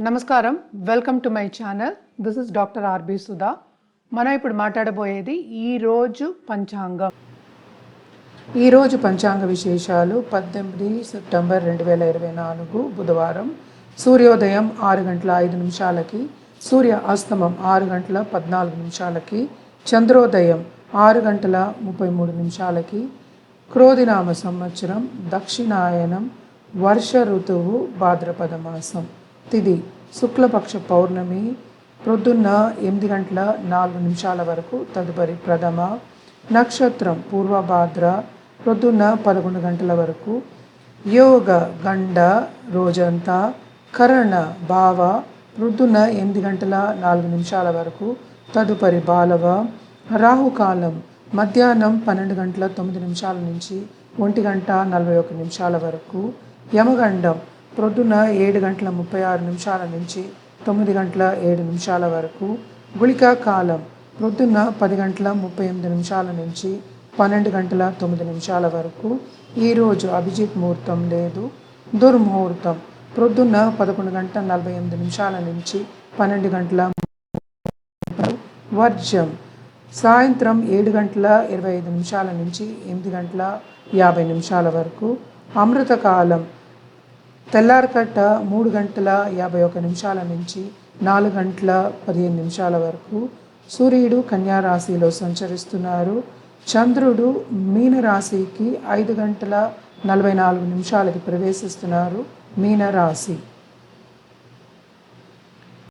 నమస్కారం, welcome to my channel. This is doctor RB Sudha. మనం ఇప్పుడు మాట్లాడబోయేది ఈరోజు పంచాంగం. ఈరోజు పంచాంగ విశేషాలు 18 సెప్టెంబర్ 2024 బుధవారం. సూర్యోదయం 6 గంటల 5 నిమిషాలకి, సూర్య అస్తమం 6 గంటల 14 నిమిషాలకి, చంద్రోదయం 6 గంటల 33 నిమిషాలకి, క్రోధినామ సంవత్సరం, దక్షిణాయనం, వర్ష ఋతువు, భాద్రపద మాసం. తిథి శుక్లపక్ష పౌర్ణమి, ప్రొద్దున్న 8 గంటల 4 నిమిషాల వరకు, తదుపరి ప్రథమ. నక్షత్రం పూర్వభాద్ర, ప్రొద్దున్న 11 గంటల వరకు. యోగ గండ రోజంతా. కరణ భావ, ప్రొద్దున్న 8 గంటల 4 నిమిషాల వరకు, తదుపరి బాలవ. రాహుకాలం మధ్యాహ్నం 12 గంటల 9 నిమిషాల నుంచి 1 గంట 41 నిమిషాల వరకు. యమగండం ప్రొద్దున 7 గంటల 36 నిమిషాల నుంచి 9 గంటల 7 నిమిషాల వరకు. గుళికా కాలం ప్రొద్దున్న 10 గంటల 38 నిమిషాల నుంచి 12 గంటల 9 నిమిషాల వరకు. ఈరోజు అభిజిత్ ముహూర్తం లేదు. దుర్ముహూర్తం ప్రొద్దున్న 11 గంటల 48 నిమిషాల నుంచి 12 గంటల. వర్జం సాయంత్రం 7 గంటల 25 నిమిషాల నుంచి 8 గంటల 50 నిమిషాల వరకు. అమృతకాలం తెల్లారకట్ట 3 గంటల 51 నిమిషాల నుంచి 4 గంటల 15 నిమిషాల వరకు. సూర్యుడు కన్యా రాశిలో సంచరిస్తున్నారు. చంద్రుడు మీనరాశికి 5 గంటల 44 నిమిషాలకి ప్రవేశిస్తున్నారు. మీనరాశి